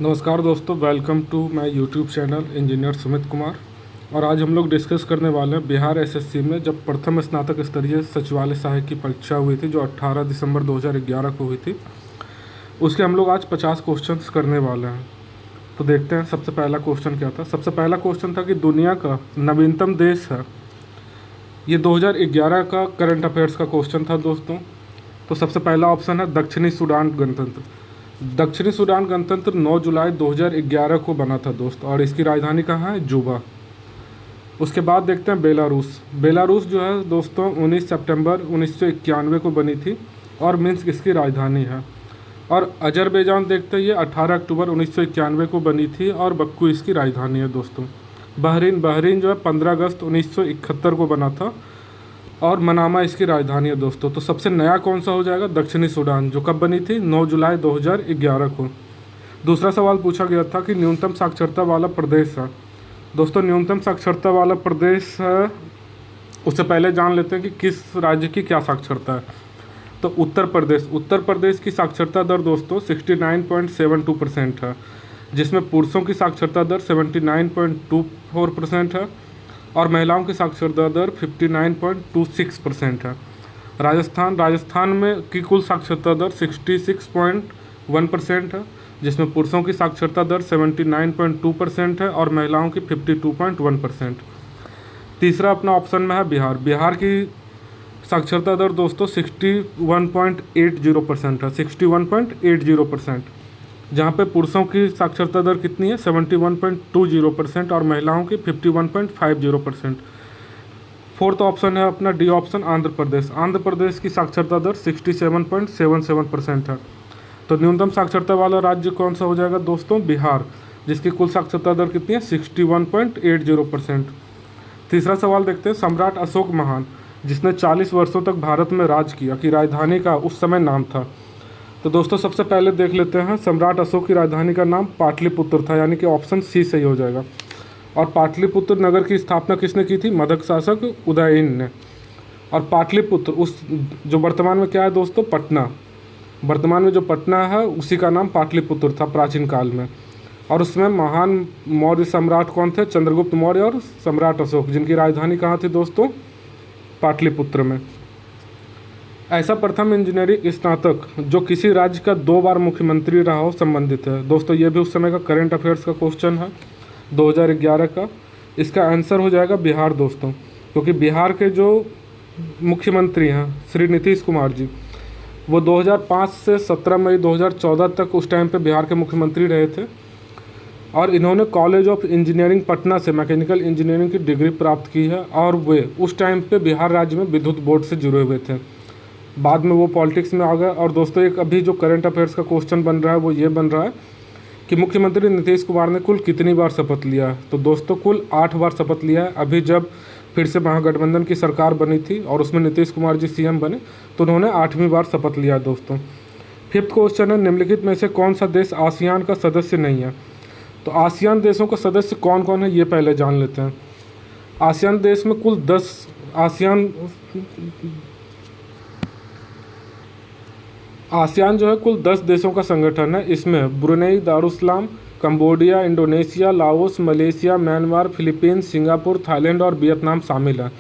नमस्कार दोस्तों, welcome to my YouTube channel engineer Sumit Kumar. और आज हम लोग डिस्कस करने वाले हैं बिहार एसएससी में जब प्रथम स्नातक स्तरीय सचिवालय सहायक की परीक्षा हुई थी, जो 18 दिसंबर 2011 को हुई थी। उसके हम लोग आज 50 क्वेश्चंस करने वाले हैं। तो देखते हैं सबसे पहला क्वेश्चन क्या था। सबसे पहला क्वेश्चन था कि दुनिया का नवीनतम देश है। ये 2011 का करंट अफेयर्स का क्वेश्चन था दोस्तों। तो सबसे पहला ऑप्शन है दक्षिणी सूडान गणतंत्र। दक्षिणी सूडान गणतंत्र 9 जुलाई 2011 को बना था दोस्त, और इसकी राजधानी कहाँ है? जुबा। उसके बाद देखते हैं बेलारूस। बेलारूस जो है दोस्तों 19 सितंबर 1991 को बनी थी और मिन्स्क इसकी राजधानी है। और अजरबैजान देखते हैं, ये 18 अक्टूबर 1991 को बनी थी और बक्कू इसकी राजधानी है दोस्तों। बहरीन जो है 15 अगस्त 1971 को बना था और मनामा इसकी राजधानी है दोस्तों। तो सबसे नया कौन सा हो जाएगा? दक्षिणी सूडान, जो कब बनी थी? 9 जुलाई 2011 को। दूसरा सवाल पूछा गया था कि न्यूनतम साक्षरता वाला प्रदेश है। दोस्तों न्यूनतम साक्षरता वाला प्रदेश है, उससे पहले जान लेते हैं कि किस राज्य की क्या साक्षरता है। तो उत्तर प्रदेश की साक्षरता दर दोस्तों 69.72% है, जिसमें पुरुषों की साक्षरता दर 79.24% है और महिलाओं की साक्षरता दर 59.26% है। राजस्थान में की कुल साक्षरता दर 66.1% है, जिसमें पुरुषों की साक्षरता दर 79.2% है और महिलाओं की 52.1%। तीसरा अपना ऑप्शन में है बिहार की साक्षरता दर दोस्तों 61.80% है, 61.80%, जहाँ पे पुरुषों की साक्षरता दर कितनी है? 71.20% और महिलाओं की 51.50%। फोर्थ ऑप्शन है अपना डी ऑप्शन आंध्र प्रदेश की साक्षरता दर 67.77% है। तो न्यूनतम साक्षरता वाला राज्य कौन सा हो जाएगा दोस्तों? बिहार, जिसकी कुल साक्षरता दर कितनी है? 61.80%। तीसरा सवाल देखते हैं, सम्राट अशोक महान जिसने 40 वर्षों तक भारत में राज किया की राजधानी का उस समय नाम था। तो दोस्तों सबसे पहले देख लेते हैं, सम्राट अशोक की राजधानी का नाम पाटलिपुत्र था, यानी कि ऑप्शन सी सही हो जाएगा। और पाटलिपुत्र नगर की स्थापना किसने की थी? मगध शासक उदयन ने। और पाटलिपुत्र उस जो वर्तमान में क्या है दोस्तों? पटना। वर्तमान में जो पटना है उसी का नाम पाटलिपुत्र था प्राचीन काल में। और उसमें महान मौर्य सम्राट कौन थे? चंद्रगुप्त मौर्य और सम्राट अशोक, जिनकी राजधानी कहाँ थी दोस्तों? पाटलिपुत्र में। ऐसा प्रथम इंजीनियरिंग स्नातक जो किसी राज्य का 2 बार मुख्यमंत्री रहा हो संबंधित है। दोस्तों ये भी उस समय का करंट अफेयर्स का क्वेश्चन है 2011 का। इसका आंसर हो जाएगा बिहार दोस्तों, क्योंकि बिहार के जो मुख्यमंत्री हैं श्री नीतीश कुमार जी, वो 2005 से 17 मई 2014 तक उस टाइम पे बिहार के मुख्यमंत्री रहे थे। और इन्होंने कॉलेज ऑफ इंजीनियरिंग पटना से मैकेनिकल इंजीनियरिंग की डिग्री प्राप्त की है और वे उस टाइम पे बिहार राज्य में विद्युत बोर्ड से जुड़े हुए थे। बाद में वो पॉलिटिक्स में आ गए। और दोस्तों एक अभी जो करंट अफेयर्स का क्वेश्चन बन रहा है वो ये बन रहा है कि मुख्यमंत्री नीतीश कुमार ने कुल कितनी बार शपथ लिया है? तो दोस्तों कुल 8 बार शपथ लिया है। अभी जब फिर से महागठबंधन की सरकार बनी थी और उसमें नीतीश कुमार जी सीएम बने तो उन्होंने 8वीं बार शपथ लिया है दोस्तों। फिफ्थ क्वेश्चन है, निम्नलिखित में से कौन सा देश आसियान का सदस्य नहीं है? तो आसियान देशों का सदस्य कौन कौन है ये पहले जान लेते हैं। आसियान देश में कुल 10 आसियान जो है कुल 10 देशों का संगठन है। इसमें Brunei, Darussalam, Cambodia, Indonesia, Laos, Malaysia, Myanmar, Philippines, Singapore, Thailand और वियतनाम शामिल है।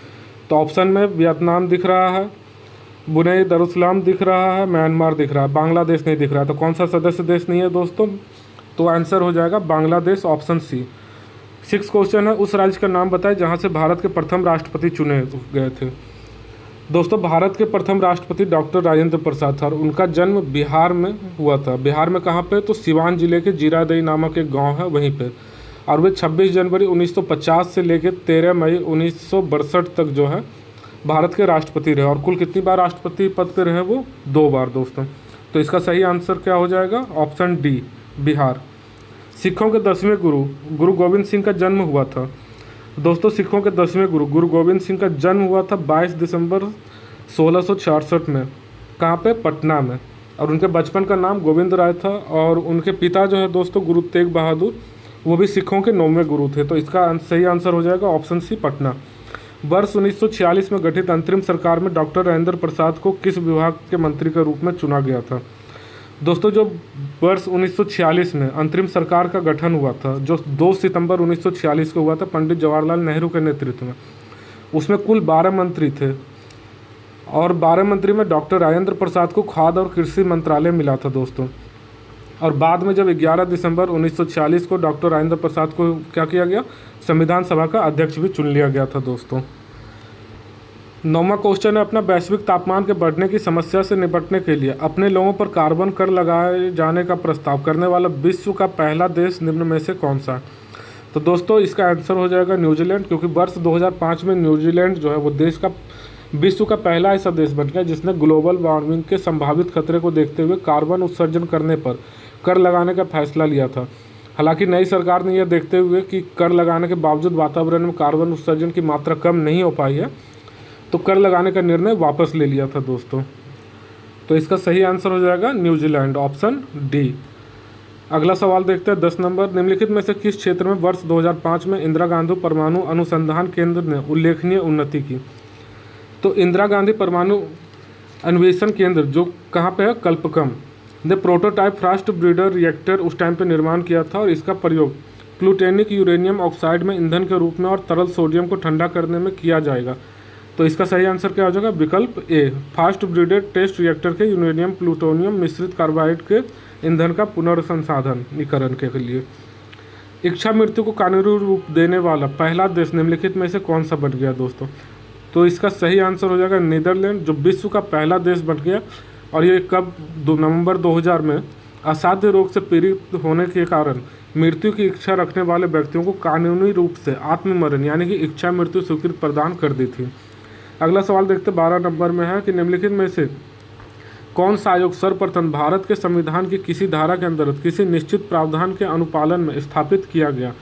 तो ऑप्शन में वियतनाम दिख रहा है, ब्रुनेई दारुसलाम दिख रहा है, म्यांमार दिख रहा है, बांग्लादेश नहीं दिख रहा है। तो कौन सा सदस्य देश नहीं है दोस्तों? तो आंसर हो जाएगा बांग्लादेश, ऑप्शन सी। 6 क्वेश्चन है, उस राज्य का नाम बताएं जहाँ से भारत के प्रथम राष्ट्रपति चुने गए थे। दोस्तों भारत के प्रथम राष्ट्रपति डॉक्टर राजेंद्र प्रसाद था और उनका जन्म बिहार में हुआ था। बिहार में कहाँ पे? तो सिवान जिले के जीरादेई नामक एक गांव है वहीं पे। और वे 26 जनवरी 1950 से लेकर 13 मई 1962 तक जो है भारत के राष्ट्रपति रहे। और कुल कितनी बार राष्ट्रपति पद पे रहे वो? 2 बार दोस्तों। तो इसका सही आंसर क्या हो जाएगा? Option D Bihar. सिखों के 10वें गुरु गोविंद सिंह का जन्म हुआ था। दोस्तों सिखों के 10वें गुरु गोविंद सिंह का जन्म हुआ था 22 दिसंबर 1666 में। कहाँ पे? पटना में। और उनके बचपन का नाम गोविंद राय था। और उनके पिता जो है दोस्तों गुरु तेग बहादुर, वो भी सिखों के 9वें गुरु थे। तो इसका सही आंसर हो जाएगा ऑप्शन सी पटना। वर्ष 1946 में गठित अंतरिम सरकार में डॉक्टर राजेंद्र प्रसाद को किस विभाग के मंत्री के रूप में चुना गया था? दोस्तों जो वर्ष 1946 में अंतरिम सरकार का गठन हुआ था, जो 2 सितंबर 1946 को हुआ था पंडित जवाहरलाल नेहरू के नेतृत्व में। उसमें कुल 12 मंत्री थे और 12 मंत्री में डॉक्टर राजेंद्र प्रसाद को खाद्य और कृषि मंत्रालय मिला था दोस्तों। और बाद में जब 11 दिसंबर 1946 को डॉक्टर राजेंद्र प्रसाद को क्या किया गया, संविधान सभा का अध्यक्ष भी चुन लिया गया था दोस्तों। 9वां क्वेश्चन है अपना, वैश्विक तापमान के बढ़ने की समस्या से निपटने के लिए अपने लोगों पर कार्बन कर लगाए जाने का प्रस्ताव करने वाला विश्व का पहला देश निम्न में से कौन सा है? तो दोस्तों इसका आंसर हो जाएगा न्यूजीलैंड, क्योंकि वर्ष 2005 में न्यूजीलैंड जो है वो विश्व का पहला ऐसा देश बन गया जिसने ग्लोबल वार्मिंग के संभावित खतरे को देखते हुए कार्बन उत्सर्जन करने पर कर लगाने का फैसला लिया था। हालांकि नई सरकार ने यह देखते हुए कि कर लगाने के बावजूद वातावरण में कार्बन उत्सर्जन की मात्रा कम नहीं हो पाई है, तो कर लगाने का निर्णय वापस ले लिया था दोस्तों। तो इसका सही आंसर हो जाएगा न्यूजीलैंड, ऑप्शन डी। अगला सवाल देखते हैं 10 नंबर, निम्नलिखित में से किस क्षेत्र में वर्ष 2005 में इंदिरा गांधी परमाणु अनुसंधान केंद्र ने उल्लेखनीय उन्नति की? तो इंदिरा गांधी परमाणु अन्वेषण केंद्र जो कहाँ पे है, कल्पकम ने प्रोटोटाइप फास्ट ब्रीडर रिएक्टर उस टाइम पे निर्माण किया था और इसका प्रयोग प्लूटोनिक यूरेनियम ऑक्साइड में ईंधन के रूप में और तरल सोडियम को ठंडा करने में किया जाएगा। तो इसका सही आंसर क्या हो जाएगा, विकल्प ए, फास्ट ब्रीडर टेस्ट रिएक्टर के यूरेनियम प्लूटोनियम मिश्रित कार्बाइड के ईंधन का पुनर्संसाधनीकरण के लिए। इच्छा मृत्यु को कानूनी रूप देने वाला पहला देश निम्नलिखित में से कौन सा बन गया दोस्तों? तो इसका सही आंसर हो जाएगा नीदरलैंड, जो विश्व का पहला देश बन गया। और ये कब, 2 नवंबर 2000 में असाध्य रोग से पीड़ित होने के कारण मृत्यु की इच्छा रखने वाले व्यक्तियों को कानूनी रूप से आत्ममरण यानी कि इच्छा मृत्यु स्वीकृति प्रदान कर दी थी। अगला सवाल देखते 12 नंबर में है कि निम्नलिखित में से कौन सा आयोग सर्वप्रथम भारत के संविधान की किसी धारा के अंतर्गत किसी निश्चित प्रावधान के अनुपालन में स्थापित किया गया?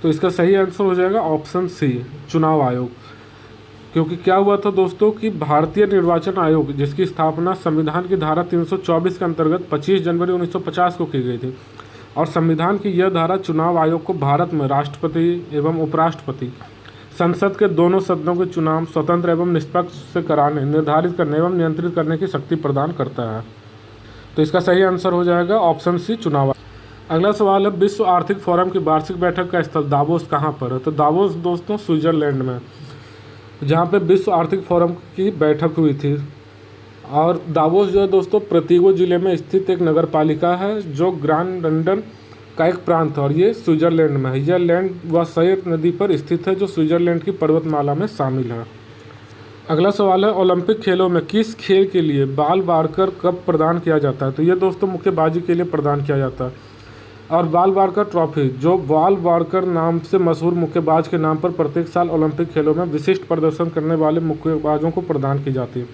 तो इसका सही आंसर हो जाएगा ऑप्शन सी, चुनाव आयोग। क्योंकि क्या हुआ था दोस्तों कि भारतीय निर्वाचन आयोग जिसकी स्थापना संविधान की धारा 324 के अंतर्गत 25 जनवरी 1950 को की गई थी और संविधान की यह धारा चुनाव आयोग को भारत में राष्ट्रपति एवं उपराष्ट्रपति, संसद के दोनों सदनों के चुनाव स्वतंत्र एवं निष्पक्ष से कराने, निर्धारित करने एवं नियंत्रित करने की शक्ति प्रदान करता है। तो इसका सही आंसर हो जाएगा ऑप्शन सी, चुनाव। अगला सवाल है, विश्व आर्थिक फोरम की वार्षिक बैठक का स्थल दावोस कहाँ पर है? तो दावोस दोस्तों स्विट्जरलैंड में, जहाँ पे विश्व आर्थिक फोरम की बैठक हुई थी। और दावोस जो है दोस्तों प्रतिगो जिले में स्थित एक नगर पालिका है जो ग्रांड लंदन का एक प्रांत है और ये स्विट्जरलैंड में है। यह लैंड व सैर नदी पर स्थित है जो स्विट्जरलैंड की पर्वतमाला में शामिल है। अगला सवाल है, ओलंपिक खेलों में किस खेल के लिए बाल वारकर कप प्रदान किया जाता है? तो ये दोस्तों मुक्केबाजी के लिए प्रदान किया जाता है। और बाल वारकर ट्रॉफी जो बाल वारकर नाम से मशहूर मुक्केबाज के नाम पर प्रत्येक साल ओलंपिक खेलों में विशिष्ट प्रदर्शन करने वाले मुक्केबाजों को प्रदान की जाती है।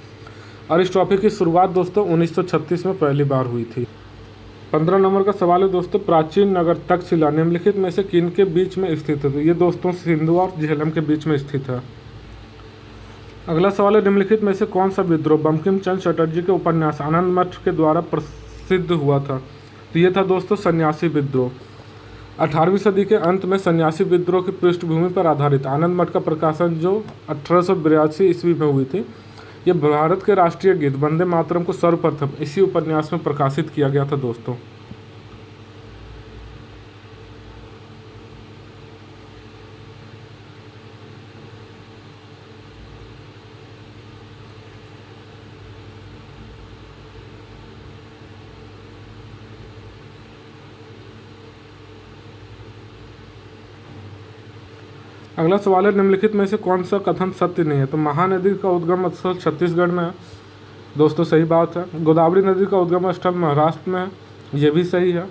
और इस ट्रॉफी की शुरुआत दोस्तों 1936 में पहली बार हुई थी। 15 नंबर का सवाल है दोस्तों, प्राचीन नगर तक्षशिला निम्नलिखित में से किन के बीच में स्थित है? तो ये दोस्तों सिंधु और झेलम के बीच में स्थित है। अगला सवाल है, निम्नलिखित में से कौन सा विद्रोह बंकिम चंद्र चटर्जी के उपन्यास आनंद मठ के द्वारा प्रसिद्ध हुआ था? तो ये था दोस्तों सन्यासी विद्रोह। 18वीं सदी के अंत में सन्यासी विद्रोह की पृष्ठभूमि पर आधारित आनंद मठ का प्रकाशन जो 1882 ईस्वी में हुई थी, ये भारत के राष्ट्रीय गीत वंदे मातरम को सर्वप्रथम इसी उपन्यास में प्रकाशित किया गया था दोस्तों। अगला सवाल है, निम्नलिखित में से कौन सा कथन सत्य नहीं है? तो महानदी का उद्गम स्थल छत्तीसगढ़ में है, दोस्तों सही बात है। गोदावरी नदी का उद्गम स्थल महाराष्ट्र में है, ये भी सही है।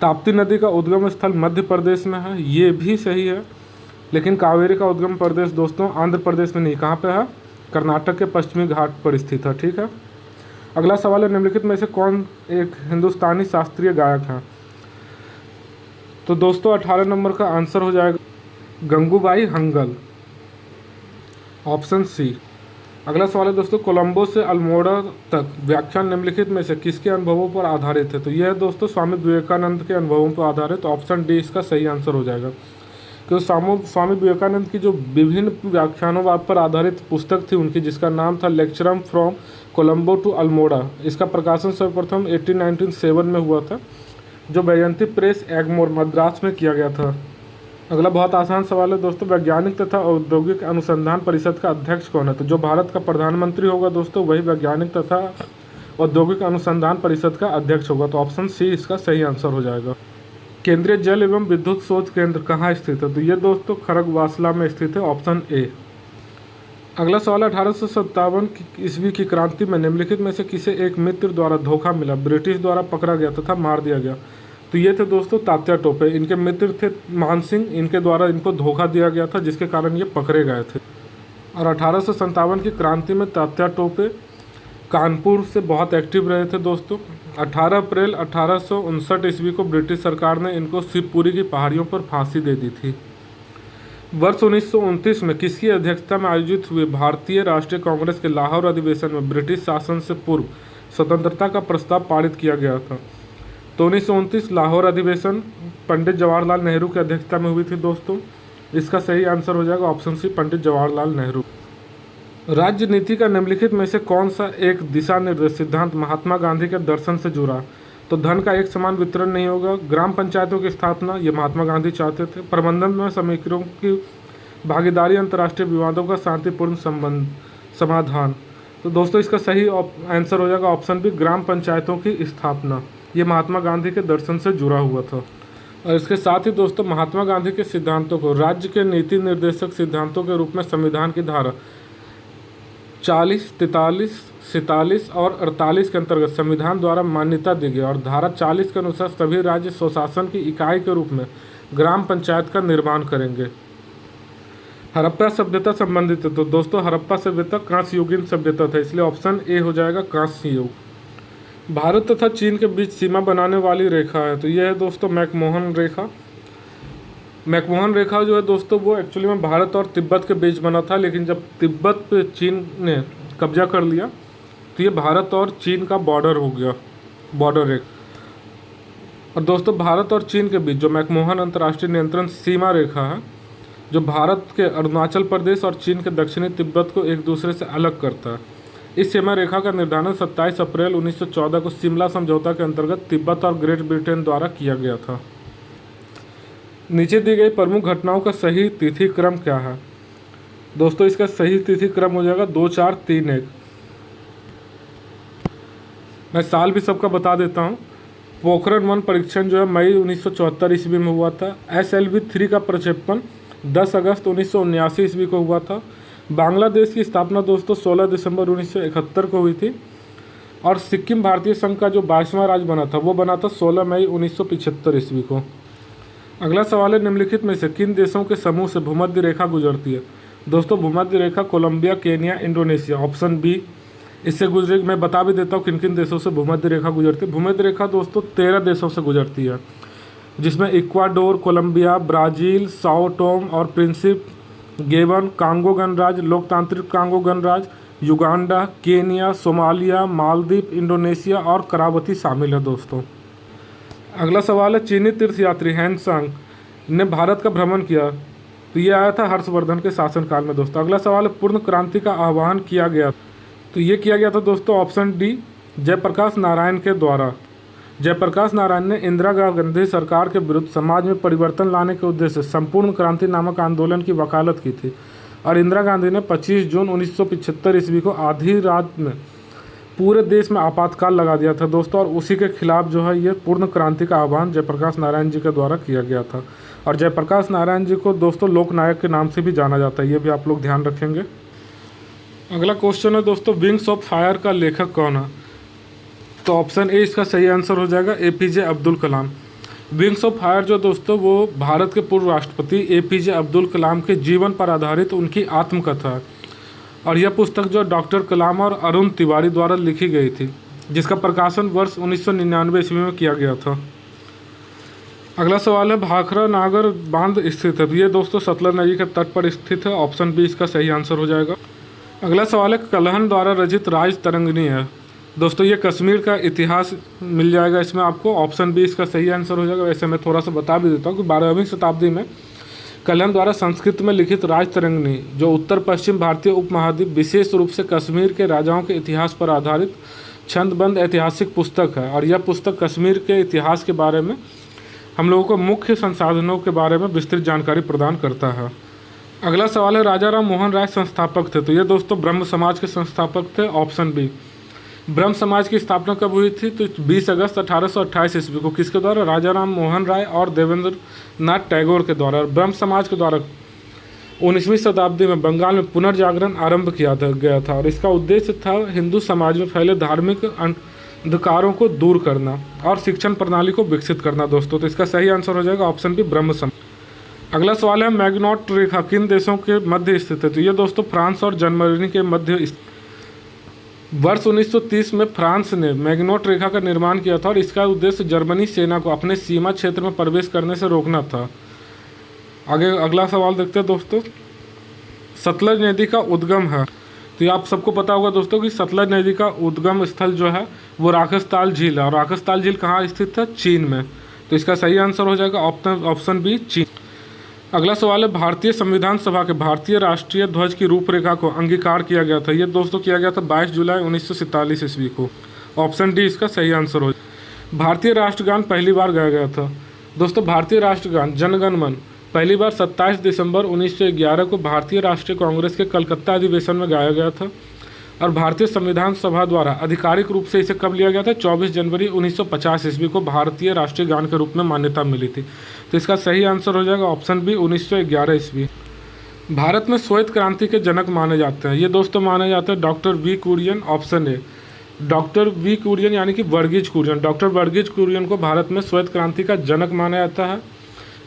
ताप्ती नदी का उद्गम स्थल मध्य प्रदेश में है, ये भी सही है। लेकिन कावेरी का उद्गम प्रदेश दोस्तों आंध्र प्रदेश में नहीं, कहाँ पे है? कर्नाटक के पश्चिमी घाट पर स्थित है, ठीक है। अगला सवाल है, निम्नलिखित में से कौन एक हिंदुस्तानी शास्त्रीय गायक है? तो दोस्तों 18 नंबर का आंसर हो जाएगा गंगूबाई हंगल, ऑप्शन सी। अगला सवाल है दोस्तों, कोलंबो से अल्मोड़ा तक व्याख्यान निम्नलिखित में से किसके अनुभवों पर आधारित है? तो यह दोस्तों स्वामी विवेकानंद के अनुभवों पर आधारित, ऑप्शन डी इसका सही आंसर हो जाएगा। कि स्वामी विवेकानंद की जो विभिन्न व्याख्यानों पर आधारित पुस्तक थी उनकी, जिसका नाम था लेक्चरम फ्रॉम कोलंबो टू अल्मोड़ा। इसका प्रकाशन सर्वप्रथम 1897 में हुआ था, जो वैजयंती प्रेस एगमोर मद्रास में किया गया था। अगला बहुत आसान सवाल है दोस्तों, वैज्ञानिक तथा औद्योगिक अनुसंधान परिषद का अध्यक्ष कौन है? तो जो भारत का प्रधानमंत्री होगा दोस्तों, वही वैज्ञानिक तथा औद्योगिक अनुसंधान परिषद का अध्यक्ष होगा। तो ऑप्शन सी इसका सही आंसर हो जाएगा। केंद्रीय जल एवं विद्युत शोध केंद्र कहाँ स्थित है? तो ये दोस्तों खड़गवासला में स्थित है, ऑप्शन ए। अगला सवाल, 1857 ईस्वी की क्रांति में निम्नलिखित में से किसे एक मित्र द्वारा धोखा मिला, ब्रिटिश द्वारा पकड़ा गया तथा मार दिया गया? तो ये थे दोस्तों तात्या टोपे। इनके मित्र थे मान सिंह, इनके द्वारा इनको धोखा दिया गया था, जिसके कारण ये पकड़े गए थे। और 1857 की क्रांति में तात्या टोपे कानपुर से बहुत एक्टिव रहे थे दोस्तों। 18 अप्रैल 1859 ईस्वी को ब्रिटिश सरकार ने इनको शिवपुरी की पहाड़ियों पर फांसी दे दी थी। वर्ष 1929 में किसकी अध्यक्षता में आयोजित हुए भारतीय राष्ट्रीय कांग्रेस के लाहौर अधिवेशन में ब्रिटिश शासन से पूर्व स्वतंत्रता का प्रस्ताव पारित किया गया था? तो 1929 लाहौर अधिवेशन पंडित जवाहरलाल नेहरू की अध्यक्षता में हुई थी दोस्तों। इसका सही आंसर हो जाएगा ऑप्शन सी, पंडित जवाहरलाल नेहरू। राज्य नीति का निम्नलिखित में से कौन सा एक दिशा निर्देश सिद्धांत महात्मा गांधी के दर्शन से जुड़ा? तो धन का एक समान वितरण नहीं होगा, ग्राम पंचायतों की स्थापना, ये महात्मा गांधी चाहते थे, प्रबंधन में समीकरणों की भागीदारी, अंतर्राष्ट्रीय विवादों का शांतिपूर्ण समाधान। तो दोस्तों इसका सही आंसर हो जाएगा ऑप्शन बी, ग्राम पंचायतों की स्थापना। ये महात्मा गांधी के दर्शन से जुड़ा हुआ था। और इसके साथ ही दोस्तों महात्मा गांधी के सिद्धांतों को राज्य के नीति निर्देशक सिद्धांतों के रूप में संविधान की धारा 40, 43, 47 और 48 के अंतर्गत संविधान द्वारा मान्यता दी गई। और धारा 40 के अनुसार सभी राज्य स्वशासन की इकाई के रूप में ग्राम पंचायत का निर्माण करेंगे। हड़प्पा सभ्यता संबंधित है, तो दोस्तों हड़प्पा सभ्यता कांस्य युगीन सभ्यता था, इसलिए ऑप्शन ए हो जाएगा कांस्य युग। भारत तथा चीन के बीच सीमा बनाने वाली रेखा है, तो यह है दोस्तों मैकमोहन रेखा। मैकमोहन रेखा जो है दोस्तों वो एक्चुअली में भारत और तिब्बत के बीच बना था, लेकिन जब तिब्बत पे चीन ने कब्जा कर लिया तो ये भारत और चीन का बॉर्डर हो गया, बॉर्डर रेखा। और दोस्तों भारत और चीन के बीच जो मैकमोहन अंतर्राष्ट्रीय नियंत्रण सीमा रेखा है, जो भारत के अरुणाचल प्रदेश और चीन के दक्षिणी तिब्बत को एक दूसरे से अलग करता है। इस सीमा रेखा का निर्धारण 27 अप्रैल 1914 को शिमला समझौता के अंतर्गत तिब्बत और ग्रेट ब्रिटेन द्वारा किया गया था। नीचे दी गई प्रमुख घटनाओं का सही तिथि क्रम क्या है? दोस्तों इसका सही तिथि क्रम हो जाएगा 2, 4, 3, 1। मैं साल भी सबका बता देता हूँ। पोखरण 1 परीक्षण जो है मई 1974 ईस्वी में हुआ था। SLV-3 का प्रक्षेपण 10 अगस्त 1979 ईस्वी को हुआ था। बांग्लादेश की स्थापना दोस्तों 16 दिसंबर 1971 को हुई थी। और सिक्किम भारतीय संघ का जो 22वां राज्य बना था वो बना था 16 मई 1975 ईस्वी को। अगला सवाल है, निम्नलिखित में से किन देशों के समूह से भूमध्य रेखा गुजरती है? दोस्तों भूमध्य रेखा Colombia, Kenya, Indonesia, option B इससे गुजरेगी। मैं बता भी देता हूँ किन किन देशों से भूमध्य रेखा गुजरती है। भूमध्य रेखा दोस्तों 13 देशों से गुजरती है, जिसमें Ecuador, Colombia, Brazil, Sao Tome और प्रिंसिप, गेबन, कांगो गणराज्य, लोकतांत्रिक कांगो गणराज्य, Uganda, Kenya, Somalia, Maldives, Indonesia और करावती शामिल है दोस्तों। अगला सवाल है, चीनी तीर्थयात्री ह्वेनसांग ने भारत का भ्रमण किया, तो ये आया था हर्षवर्धन के शासनकाल में दोस्तों। अगला सवाल है, पूर्ण क्रांति का आह्वान किया गया, तो ये किया गया था दोस्तों ऑप्शन डी, जयप्रकाश नारायण के द्वारा। जयप्रकाश नारायण ने इंदिरा गांधी सरकार के विरुद्ध समाज में परिवर्तन लाने के उद्देश्य से संपूर्ण क्रांति नामक आंदोलन की वकालत की थी। और इंदिरा गांधी ने 25 जून 1975 ईस्वी को आधी रात में पूरे देश में आपातकाल लगा दिया था दोस्तों। और उसी के खिलाफ जो है ये पूर्ण क्रांति का आह्वान जयप्रकाश नारायण जी के द्वारा किया गया था। और जयप्रकाश नारायण जी को दोस्तों लोकनायक के नाम से भी जाना जाता है, ये भी आप लोग ध्यान रखेंगे। अगला क्वेश्चन है दोस्तों, विंग्स ऑफ फायर का लेखक कौन है? तो ऑप्शन ए इसका सही आंसर हो जाएगा APJ Abdul Kalam. Wings of fire जो दोस्तों वो भारत के पूर्व राष्ट्रपति APJ अब्दुल कलाम के जीवन पर आधारित उनकी आत्मकथा है। और यह पुस्तक जो डॉक्टर कलाम और अरुण तिवारी द्वारा लिखी गई थी, जिसका प्रकाशन वर्ष 1999 ईस्वी में किया गया था। अगला सवाल है, भाखड़ा नागर बांध स्थित है, ये दोस्तों सतलज नदी के तट पर स्थित है, ऑप्शन बी इसका सही आंसर हो जाएगा। अगला सवाल है, कल्हण द्वारा रचित राज तरंगिणी है, दोस्तों ये कश्मीर का इतिहास मिल जाएगा इसमें आपको, ऑप्शन बी इसका सही आंसर हो जाएगा। वैसे मैं थोड़ा सा बता भी देता हूँ कि 12वीं शताब्दी में कलहन द्वारा संस्कृत में लिखित राजतरंगिणी, जो उत्तर पश्चिम भारतीय उपमहाद्वीप विशेष रूप से कश्मीर के राजाओं के इतिहास पर आधारित छंदबद्ध ऐतिहासिक पुस्तक है। और यह पुस्तक कश्मीर के इतिहास के बारे में हम लोगों को मुख्य संसाधनों के बारे में विस्तृत जानकारी प्रदान करता है। अगला सवाल है, राजा राम मोहन राय संस्थापक थे? तो ये दोस्तों ब्रह्म समाज के संस्थापक थे, ऑप्शन बी। ब्रह्म समाज की स्थापना कब हुई थी? तो 20 अगस्त 1828 ईस्वी को। किसके द्वारा? राजा राम मोहन राय और देवेंद्र नाथ टैगोर के द्वारा। ब्रह्म समाज के द्वारा 19वीं शताब्दी में बंगाल में पुनर्जागरण आरंभ किया गया था और इसका उद्देश्य था हिंदू समाज में फैले धार्मिक अंधकारों को दूर करना और शिक्षण प्रणाली को विकसित करना दोस्तों। तो इसका सही आंसर हो जाएगा ऑप्शन बी, ब्रह्म समाज। अगला सवाल है, मैग्नॉट रेखा किन देशों के मध्य स्थित है? तो ये दोस्तों फ्रांस और जर्मनी के मध्य। वर्ष 1930 में फ्रांस ने मैग्नॉट रेखा का निर्माण किया था और इसका उद्देश्य जर्मनी सेना को अपने सीमा क्षेत्र में प्रवेश करने से रोकना था। आगे अगला सवाल देखते हैं दोस्तों, सतलज नदी का उद्गम है। तो ये आप सबको पता होगा दोस्तों कि सतलज नदी का उद्गम स्थल जो है वो राखसताल झील है। और राखसताल झील कहाँ स्थित है? चीन में। तो इसका सही आंसर हो जाएगा ऑप्शन बी, चीन। अगला सवाल है, भारतीय संविधान सभा के भारतीय राष्ट्रीय ध्वज की रूपरेखा को अंगीकार किया गया था? ये दोस्तों किया गया था 22 जुलाई 1947 ईस्वी को। ऑप्शन डी इसका सही आंसर हो। भारतीय राष्ट्रगान पहली बार गाया गया था? दोस्तों भारतीय राष्ट्रगान जन गण मन पहली बार 27 दिसंबर 1911 को भारतीय राष्ट्रीय कांग्रेस के कलकत्ता अधिवेशन में गाया गया था। और भारतीय संविधान सभा द्वारा आधिकारिक रूप से इसे कब लिया गया था? 24 जनवरी 1950 ईस्वी को भारतीय राष्ट्रीय गान के रूप में मान्यता मिली थी। तो इसका सही आंसर हो जाएगा ऑप्शन बी, 1911 ईस्वी। भारत में श्वेत क्रांति के जनक माने जाते हैं? ये दोस्तों माने जाते हैं doctor V Kurien, option A. Doctor V Kurien यानी कि वर्गीज कुरियन। डॉक्टर वर्गीज कुरियन को भारत में श्वेत क्रांति का जनक माना जाता है।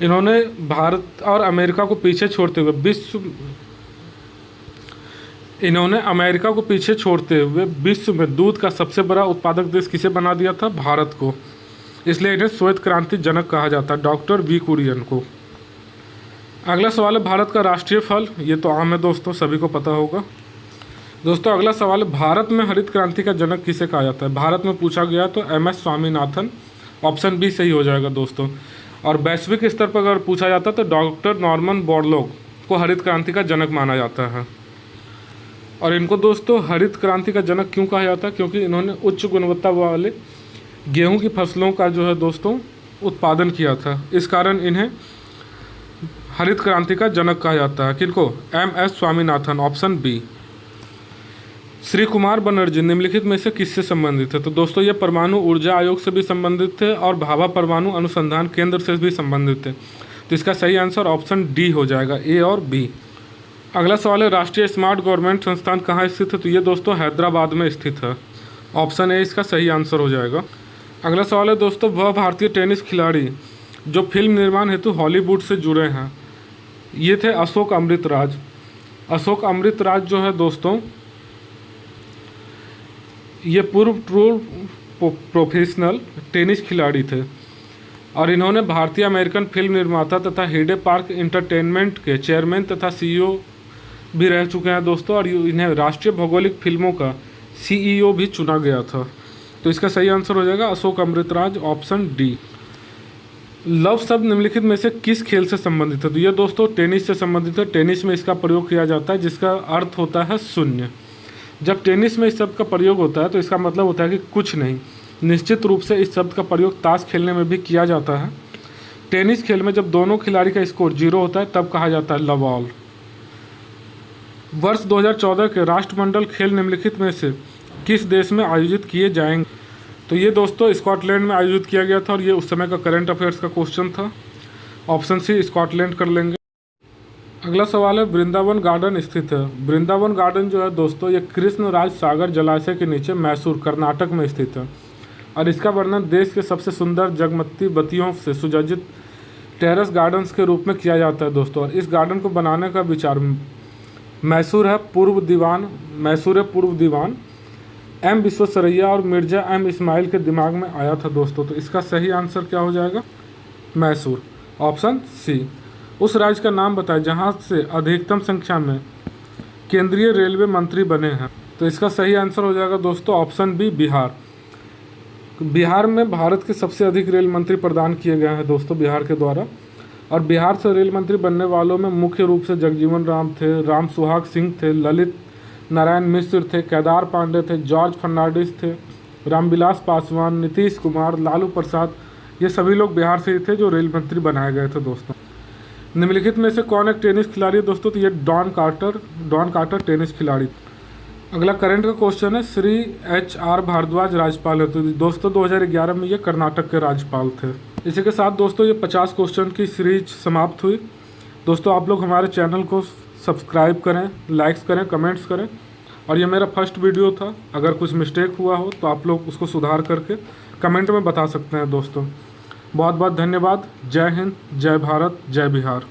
इन्होंने भारत और अमेरिका को पीछे छोड़ते हुए विश्व में दूध का सबसे बड़ा उत्पादक देश किसे बना दिया था? भारत को। इसलिए इन्हें श्वेत क्रांति जनक कहा जाता है, डॉक्टर वी कुरियन को। अगला सवाल है, भारत का राष्ट्रीय फल? ये तो आम है दोस्तों, सभी को पता होगा। दोस्तों अगला सवाल है, भारत में हरित क्रांति का जनक किसे कहा जाता है? भारत में पूछा गया तो MS स्वामीनाथन, ऑप्शन बी सही हो जाएगा दोस्तों। और वैश्विक स्तर पर अगर पूछा जाता तो डॉक्टर नॉर्मन बोरलॉग को हरित क्रांति का जनक माना जाता है। और इनको दोस्तों हरित क्रांति का जनक क्यों कहा जाता है? क्योंकि इन्होंने उच्च गुणवत्ता वाले गेहूं की फसलों का जो है दोस्तों उत्पादन किया था। इस कारण इन्हें हरित क्रांति का जनक कहा जाता है। किनको? MS Swaminathan, option B. Shri Kumar Banerjee निम्नलिखित में से किससे संबंधित है? तो दोस्तों ये परमाणु ऊर्जा आयोग से भी संबंधित थे और भाभा परमाणु अनुसंधान केंद्र से भी संबंधित थे। तो इसका सही आंसर ऑप्शन डी हो जाएगा, ए और बी। अगला सवाल है, राष्ट्रीय स्मार्ट गवर्नमेंट संस्थान कहाँ स्थित है? तो ये दोस्तों हैदराबाद में स्थित है, ऑप्शन ए इसका सही आंसर हो जाएगा। अगला सवाल है दोस्तों, वह भारतीय टेनिस खिलाड़ी जो फिल्म निर्माण हेतु हॉलीवुड से जुड़े हैं, ये थे अशोक अमृतराज। अशोक अमृतराज जो है दोस्तों ये पूर्व प्रोफेशनल टेनिस खिलाड़ी थे और इन्होंने भारतीय अमेरिकन फिल्म निर्माता तथा हिडे पार्क इंटरटेनमेंट के चेयरमैन तथा CEO भी रह चुके हैं दोस्तों। और इन्हें राष्ट्रीय भौगोलिक फिल्मों का CEO भी चुना गया था। तो इसका सही आंसर हो जाएगा Ashok Amritraj, option D. Love शब्द निम्नलिखित में से किस खेल से संबंधित है? तो ये दोस्तों टेनिस से संबंधित है। टेनिस में इसका प्रयोग किया जाता है जिसका अर्थ होता है शून्य। जब टेनिस में इस शब्द का प्रयोग होता है तो इसका मतलब होता है कि कुछ नहीं। निश्चित रूप से इस शब्द का प्रयोग ताश खेलने में भी किया जाता है। टेनिस खेल में जब दोनों खिलाड़ी का स्कोर 0 होता है तब कहा जाता है लव ऑल। वर्ष 2014 के राष्ट्रमंडल खेल निम्नलिखित में से किस देश में आयोजित किए जाएंगे? तो ये दोस्तों स्कॉटलैंड में आयोजित किया गया था और ये उस समय का करंट अफेयर्स का क्वेश्चन था। ऑप्शन सी स्कॉटलैंड कर लेंगे। अगला सवाल है, वृंदावन गार्डन स्थित है? वृंदावन गार्डन जो है दोस्तों ये कृष्णराज सागर जलाशय के नीचे मैसूर कर्नाटक में स्थित है और इसका वर्णन देश के सबसे सुंदर जगमगती बत्तियों से सुसज्जित टेरेस गार्डन्स के रूप में किया जाता है दोस्तों। और इस गार्डन को बनाने का विचार मैसूर पूर्व दीवान M विश्वेश्वरैया और मिर्जा M इस्माइल के दिमाग में आया था दोस्तों। तो इसका सही आंसर क्या हो जाएगा? Mysore, option C. उस राज्य का नाम बताएं जहां से अधिकतम संख्या में केंद्रीय रेलवे मंत्री बने हैं। तो इसका सही आंसर हो जाएगा दोस्तों ऑप्शन बी, बिहार। बिहार में भारत के सबसे अधिक रेल मंत्री प्रदान किए गए हैं दोस्तों बिहार के द्वारा। और बिहार से रेल मंत्री बनने वालों में मुख्य रूप से जगजीवन राम थे, राम सुहाग सिंह थे, ललित नारायण मिश्र थे, केदार पांडे थे, जॉर्ज फर्नांडिस थे, रामविलास पासवान, नीतीश कुमार, लालू प्रसाद, ये सभी लोग बिहार से ही थे जो रेल मंत्री बनाए गए थे दोस्तों। निम्नलिखित में से कौन एक टेनिस खिलाड़ी है दोस्तों? तो ये डॉन कार्टर टेनिस खिलाड़ी। अगला करंट का क्वेश्चन है, श्री HR भारद्वाज राज्यपाल है। तो दोस्तों 2011 में ये कर्नाटक के राज्यपाल थे। इसी के साथ दोस्तों ये 50 क्वेश्चन की सीरीज समाप्त हुई। दोस्तों आप लोग हमारे चैनल को सब्सक्राइब करें, लाइक्स करें, कमेंट्स करें। और ये मेरा फर्स्ट वीडियो था, अगर कुछ मिस्टेक हुआ हो तो आप लोग उसको सुधार करके कमेंट में बता सकते हैं दोस्तों। बहुत बहुत धन्यवाद। जय हिंद, जय भारत, जय बिहार।